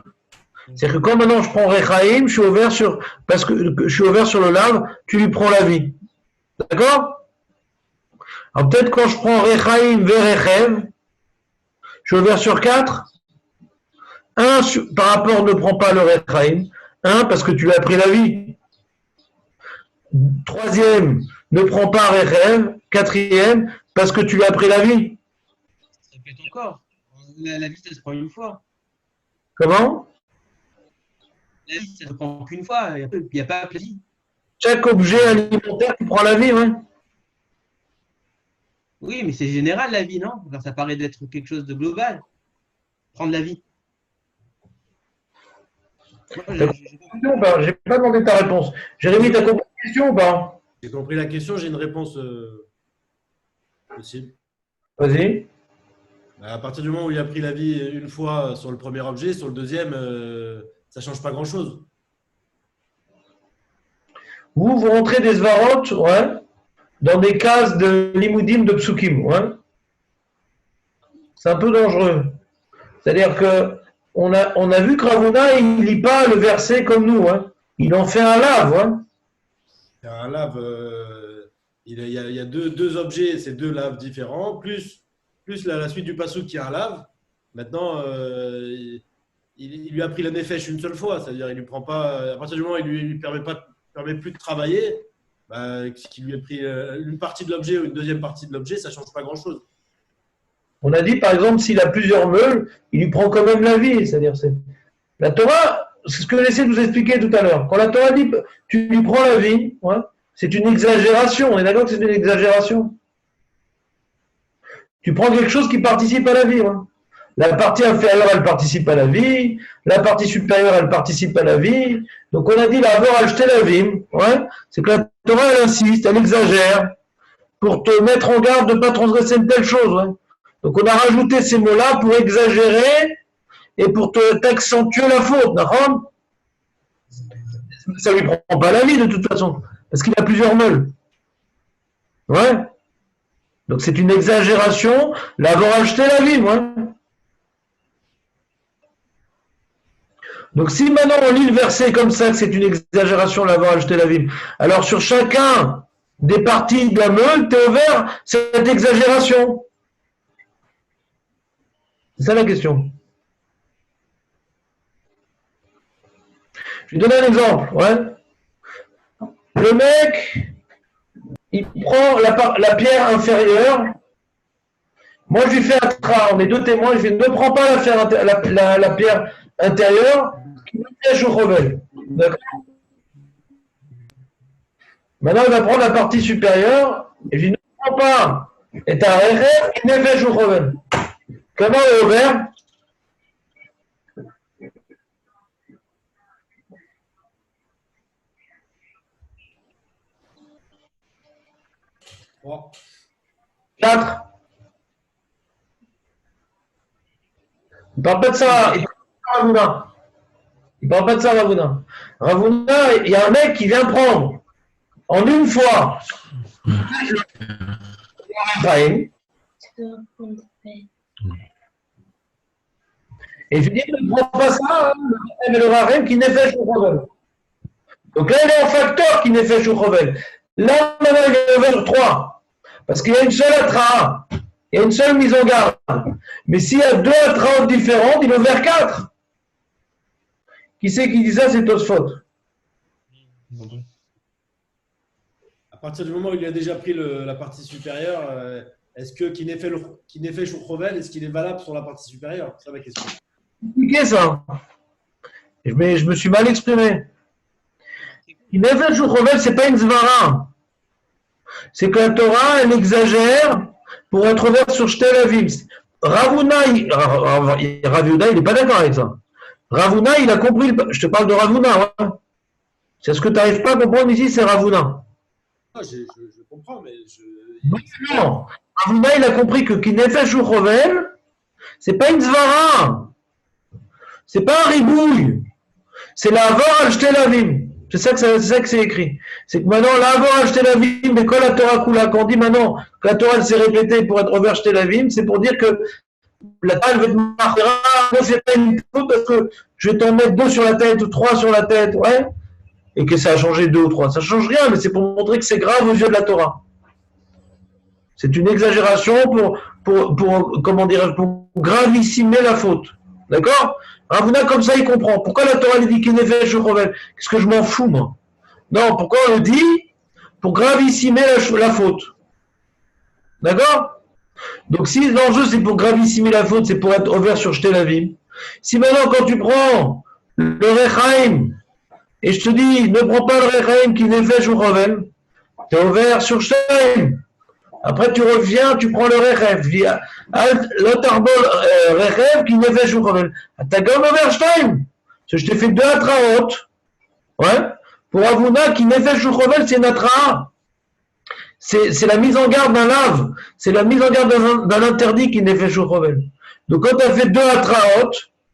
C'est-à-dire que quand maintenant je prends Rechaim, je suis ouvert sur, parce que je suis ouvert sur le lave, tu lui prends la vie. D'accord? Alors peut-être quand je prends Rechaim vers Rechev, je suis ouvert sur 4. Un, par rapport ne prends pas le Rechaim. Un, parce que tu lui as pris la vie. Troisième, ne prends pas Rechev. Quatrième, parce que tu lui as pris la vie. Ça répète encore. La vie, ça se prend une fois. Comment? La vie, ça ne se prend qu'une fois. Il n'y a pas de vie. Chaque objet alimentaire qui prend la vie, oui. Oui, mais c'est général la vie, non? Alors, ça paraît d'être quelque chose de global. Prendre la vie. J'ai pas demandé ta réponse. Jérémy, t'as compris la question ou pas? J'ai compris la question, j'ai une réponse possible. Vas-y. À partir du moment où il a pris la vie une fois sur le premier objet, sur le deuxième, ça ne change pas grand-chose. Vous rentrez des svarot, ouais, dans des cases de limoudim de psukim, ouais. C'est un peu dangereux. C'est-à-dire que on a vu que Ravuna, il ne lit pas le verset comme nous, hein. Il en fait un lave, hein. C'est un lave, il y a deux objets, c'est deux laves différents, plus la suite du passouk qui est un lave. Maintenant, il lui a pris la nefesh une seule fois, c'est-à-dire il lui prend pas, à partir du moment où il lui permet plus de travailler, qu'il lui ait pris une partie de l'objet ou une deuxième partie de l'objet, ça ne change pas grand-chose. On a dit, par exemple, s'il a plusieurs meules, il lui prend quand même la vie. C'est-à-dire, la Torah, c'est ce que j'essaie de vous expliquer tout à l'heure. Quand la Torah dit, tu lui prends la vie, ouais, c'est une exagération. On est d'accord que c'est une exagération. Tu prends quelque chose qui participe à la vie. Ouais. La partie inférieure, elle participe à la vie. La partie supérieure, elle participe à la vie. Donc, on a dit, l'avoir acheté la vie, ouais, c'est que la Torah, elle insiste, elle exagère pour te mettre en garde de ne pas transgresser une telle chose. Ouais. Donc on a rajouté ces mots-là pour exagérer et pour t'accentuer la faute, d'accord? Ça lui prend pas la vie de toute façon, parce qu'il a plusieurs meules. Ouais. Donc c'est une exagération, l'avoir acheté la vie, ouais. Donc si maintenant on lit le verset comme ça, que c'est une exagération, l'avoir acheté la vie, alors sur chacun des parties de la meule, tu es ouvert cette exagération. C'est ça la question. Je vais donner un exemple. Ouais. Le mec, il prend la pierre inférieure. Moi, je lui fais un tra. On est deux témoins. Je lui dis, ne prends pas la pierre intérieure qui me piège au revel. D'accord. Maintenant, il va prendre la partie supérieure. Et je lui dis, ne prends pas. Et tu as un rêve qui me piège au revel. Comment est ouvert? Trois. 4. Il ne parle pas de ça. Il ne parle pas de ça, Ravuna. Ravuna, il y a un mec qui vient prendre en une fois Rechaim. Et je dis, ne prends pas ça, hein, le Rechaim et le Rachem qui nefesh ou chovel. Donc là, il est en facteur qui nefesh ou chovel. Là, maintenant, il est ouvert sur 3. Parce qu'il y a une seule attra'a. Il y a une seule mise en garde. Mais s'il y a 2 attra'ot différentes, il est ouvert 4. Qui c'est qui dit ça? C'est Tosfot. À partir du moment où il a déjà pris la partie supérieure, est-ce que qui n'est fait Choukrovel, est-ce qu'il est valable sur la partie supérieure? C'est ça ma question. C'est compliqué ça. Je me suis mal exprimé. Qui n'est fait Choukrovel, ce n'est pas une zvara. C'est que la Torah, elle exagère pour être ouverte sur Shtel Avim. Ravuna, il n'est pas d'accord avec ça. Ravuna, il a compris. Je te parle de Ravuna. Ouais. C'est ce que tu n'arrives pas à comprendre ici, c'est Ravuna. Ah, je comprends, mais Non, Ravuna, il a compris que Kinefesh ou Chovel, c'est pas une zvara. C'est pas un ribouille. C'est la avor al Shtel Avim. C'est ça que c'est écrit. C'est que maintenant, la avor al Shtel Avim, mais quand la Torah coula, quand on dit maintenant que la Torah s'est répétée pour être ouvert Shtel Avim, c'est pour dire que la Torah va te marquer. Moi, c'est pas une faute parce que je vais t'en mettre 2 sur la tête ou 3 sur la tête, ouais. Et que ça a changé 2 ou 3. Ça ne change rien, mais c'est pour montrer que c'est grave aux yeux de la Torah. C'est une exagération pour gravissimer la faute. D'accord? Ravuna, comme ça, il comprend. Pourquoi la Torah lui dit qu'il n'est fait Chovel? Qu'est-ce que je m'en fous, moi? Non, pourquoi on le dit? Pour gravissimer la faute. D'accord? Donc, si l'enjeu, c'est pour gravissimer la faute, c'est pour être ouvert sur Shtel Avim. Si maintenant, quand tu prends le Rechaim, et je te dis, ne prends pas le Rechaim qui n'est fait Choukrovel, tu es ouvert sur Shtem. Après, tu reviens, tu prends le Rechaim. L'otarbol Rechaim qui n'est fait Choukrovel. Tu as quand même ouvert Shtem. Je t'ai fait 2 atraot. Ouais. Pour Avuna, qui n'est fait Choukrovel, c'est une atra'a. C'est la mise en garde d'un lave. C'est la mise en garde d'un interdit qui n'est fait Choukrovel. Donc, quand tu as fait 2 atraot,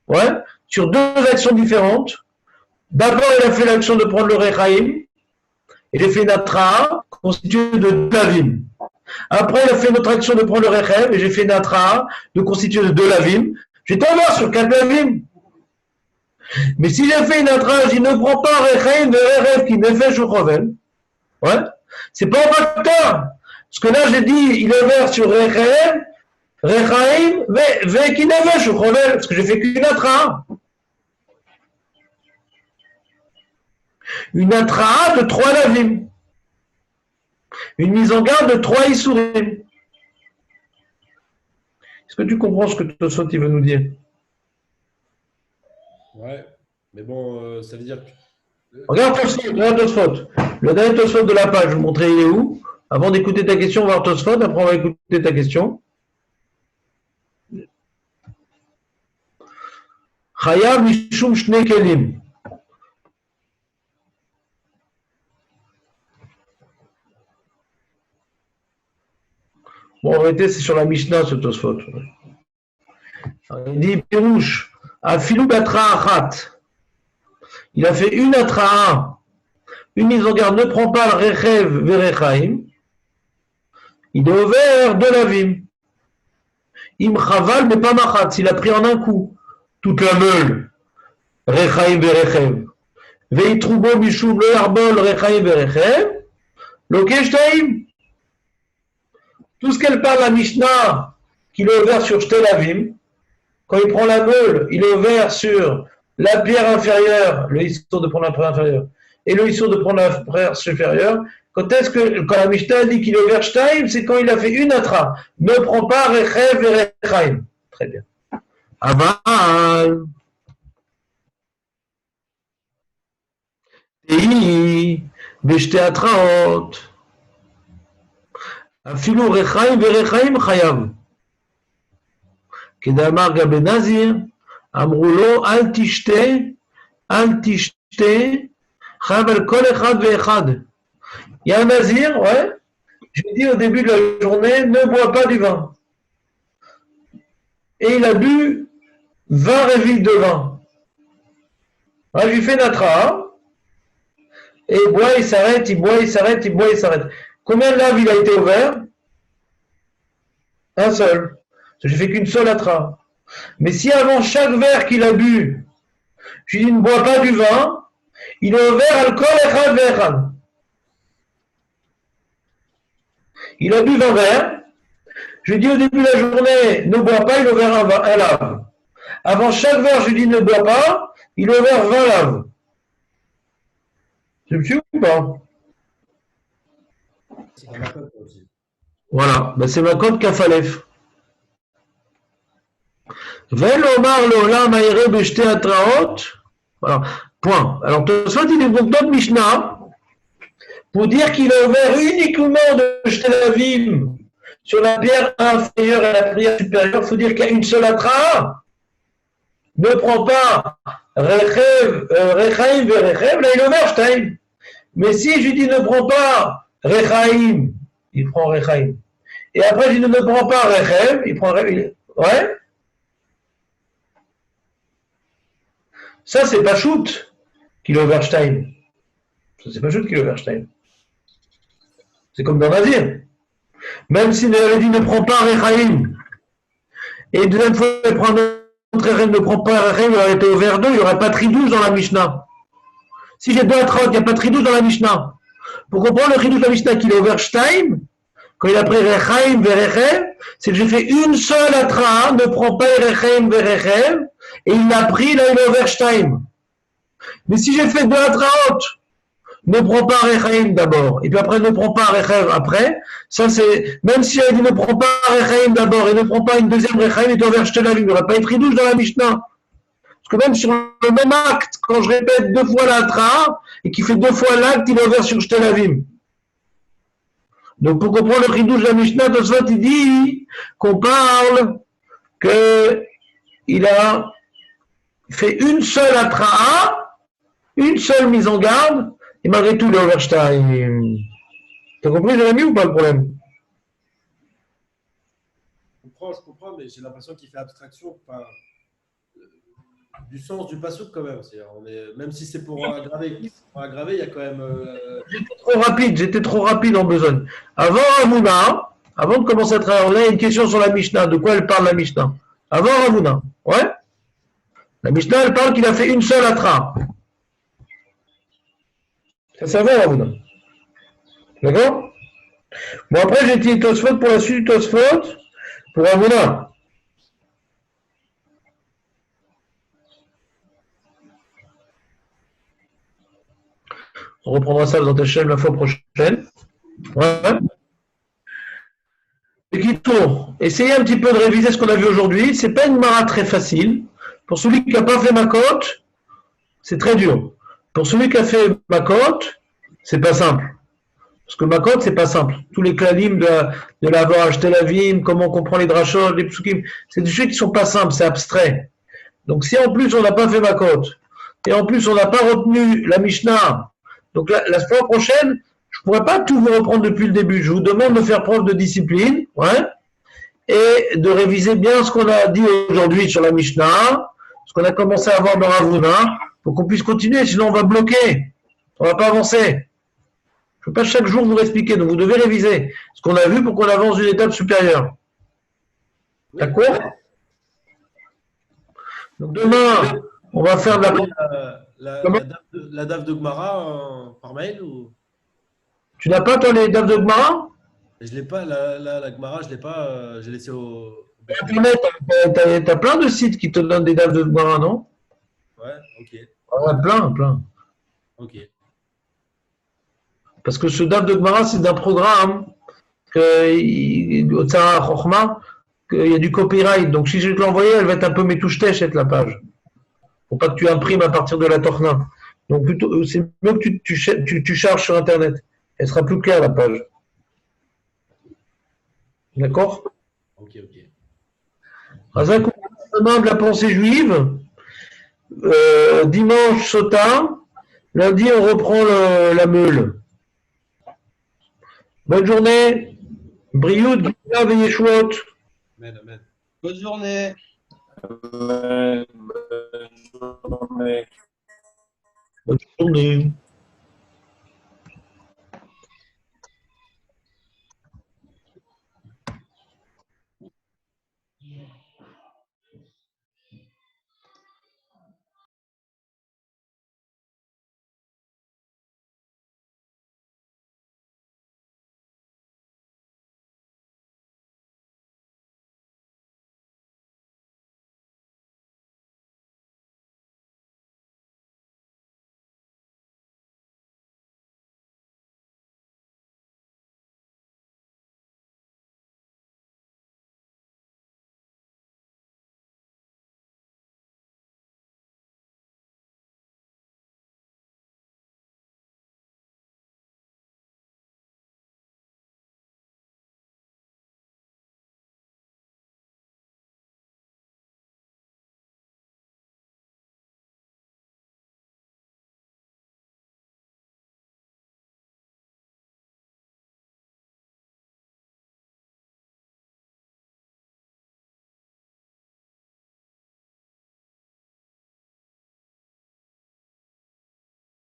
ouais, sur 2 actions différentes, d'abord, il a fait l'action de prendre le Rechaim, il a fait une atra'a constituée de 2 lavim. Après, il a fait notre action de prendre le Rechaim, et j'ai fait une atra'a constituée de 2 lavim. J'étais en voir sur 4 lavim. Mais si j'ai fait une atra'a, je ne prends pas Rechaim de Rechaim qui n'est fait Choukrovel, ouais, c'est pas un facteur. Parce que là, j'ai dit, il est ouvert sur Rechaim, qui n'est fait Choukrovel, parce que j'ai fait qu'une atra'a. Une atra'a de 3 lavim. Une mise en garde de 3 issourim. Est-ce que tu comprends ce que Tosfot veut nous dire? ouais. Mais bon, ça veut dire que. Regarde Tosfot. Le dernier Tosfot de la page, je vais vous montrer il est où. Avant d'écouter ta question, on va voir Tosfot, après on va écouter ta question. Chayav mishum shne kelim. Bon, en réalité, c'est sur la Mishnah, ce Tosfot. Il dit, Pérouche, Afilou Batra Achat. Il a fait une Atra'a, une mise en garde, ne prend pas le Rechev Verechaim. Il est ouvert de lavim. Im Chaval, mais pas Machat. Il a pris en un coup toute la meule. Rechaim Verechev. Veitroubo Mishum le Arbol Rechaim Verechev. Lokeshtaim. Tout ce qu'elle parle, la Mishnah, qu'il est ouvert sur Shtel Avim, quand il prend la meule, il est ouvert sur la pierre inférieure, le issour de prendre la pierre inférieure, et le issour de prendre la pierre supérieure. Quand la Mishnah dit qu'il est ouvert Shtaim, c'est quand il a fait une atra. Ne prend pas Rechev et Rechaim. Très bien. Aval. Tei, Beshte atraot. אפילו רחיים ורחיים חייב. כדאמר גם בנזיר, אמרו לו אל תשתה, חייב על כל אחד ואחד. Il y a un nazir, ouais, je lui dis au début de la journée, ne bois pas du vin. Et il a bu 20 révites de vin. Ouais, je lui fais natra, et il boit, il s'arrête, il boit, il s'arrête, il boit, il s'arrête. Combien de laves il a été ouvert? Un seul. J'ai fait qu'une seule atra. Mais si avant chaque verre qu'il a bu, je lui dis ne bois pas du vin, il est au verre alcool echad ve'echad. Il a bu 20 verres. Je lui dis au début de la journée, ne bois pas, il est au verre un lave. Avant chaque verre, je lui dis ne bois pas, il est au verre 20 laves. Tu me suis ou pas? C'est dans ma cote aussi. Voilà, ben c'est ma cote Kafalef. Velomar l'olam aïre beshte atraot. Voilà, point. Alors, Tosfot, il est donc dans Mishnah pour dire qu'il a ouvert uniquement de jeter la vime sur la pierre inférieure et la pierre supérieure. Il faut dire qu'il y a une seule atra. Ne prends pas Rechaim Verechev, là il a ouvert Shtaim. Mais si je lui dis ne prends pas Rechaim, il prend Rechaim. Et après je dis ne prends pas Rechev, il prend Rechev. Ouais. Ça c'est pas shoot qu'il a ouvert Shtaim. Ça c'est pas shoot qu'il a ouvert Shtaim. C'est comme dans Nazir. Même s'il avait dit ne prends pas Rechaim, et une deuxième fois il prend un autre Rechaim, ne prend pas Rechaim, il aurait été ouvert 2, il n'y aurait pas Tridouche dans la Mishnah. Si j'ai 2 atrot, il n'y a pas Tridouche dans la Mishnah. Pour comprendre le Tridouche de la Mishnah qu'il a ouvert Shtaim, quand il a pris Rechaim Verechev, c'est que j'ai fait une seule atra, ne prends pas Rechaim Verechev, et il l'a pris, là il a ouvert Shtaim. Mais si j'ai fait 2 atraot, ne prends pas Rechaim d'abord, et puis après ne prends pas Rechev après, ça c'est, même si elle dit ne prends pas Rechaim d'abord, et ne prends pas une deuxième Rechaim, et tu as ouvert Shtaim, il n'y aura pas été Tridouche dans la Mishnah. Parce que même sur le même acte, quand je répète 2 fois l'atra, et qu'il fait 2 fois l'acte, il est ouvert sur Shtalavim. Donc pour comprendre le chidouche de la Mishnah, Tosfot il dit qu'on parle qu'il a fait une seule atra, une seule mise en garde, et malgré tout il est ouvert Shtaim. T'as compris, Jérémy, ou pas le problème? Je comprends, mais j'ai l'impression qu'il fait abstraction du sens du passouk quand même. Même si c'est pour aggraver, il y a quand même. J'étais trop rapide en besogne. Avant Ravuna, avant de commencer à travailler, on a une question sur la Mishnah. De quoi elle parle la Mishnah? Avant Ravuna, ouais? La Mishnah, elle parle qu'il a fait une seule atra. Ça va, Ravuna. D'accord? Bon, après, j'ai dit Tosfot pour la suite du Tosfot, pour Ravuna. On reprendra ça dans ta chaîne la fois prochaine. Ouais. Et qui tourne. Essayez un petit peu de réviser ce qu'on a vu aujourd'hui. C'est pas une mara très facile. Pour celui qui n'a pas fait ma cote, c'est très dur. Pour celui qui a fait ma cote, c'est pas simple. Parce que ma cote, c'est pas simple. Tous les klalim de l'avoir acheté la vime, comment on comprend les drachot, les psukim, c'est des choses qui sont pas simples, c'est abstrait. Donc si en plus on n'a pas fait ma cote, et en plus on n'a pas retenu la Mishnah, donc la fois prochaine, je ne pourrais pas tout vous reprendre depuis le début. Je vous demande de faire preuve de discipline, ouais, et de réviser bien ce qu'on a dit aujourd'hui sur la Mishnah, ce qu'on a commencé à voir dans Ravuna, pour qu'on puisse continuer, sinon on va bloquer, on ne va pas avancer. Je ne peux pas chaque jour vous expliquer, donc vous devez réviser ce qu'on a vu pour qu'on avance d'une étape supérieure. D'accord? Donc demain, on va faire de la DAF de Gemara par mail ou... Tu n'as pas, toi, les DAF de Gemara? Je l'ai pas, la Gemara, je l'ai pas, j'ai laissé au... T'as plein de sites qui te donnent des DAF de Gemara, non? Ouais, ok. Ouais, plein. Ok. Parce que ce DAF de Gemara, c'est d'un programme, au Tzara Chochma, qu'il y a du copyright. Donc si je te l'envoie, elle va être un peu métouche-tèche, la page. Pour pas que tu imprimes à partir de la Torna. Donc plutôt, c'est mieux que tu charges sur Internet. Elle sera plus claire, la page. D'accord? Ok. Razak, de la pensée juive. Dimanche, Sota. Lundi, on reprend la meule. Bonne journée. Brioud, Gila, Veyeshwot. Amen. Bonne journée. Bonne journée.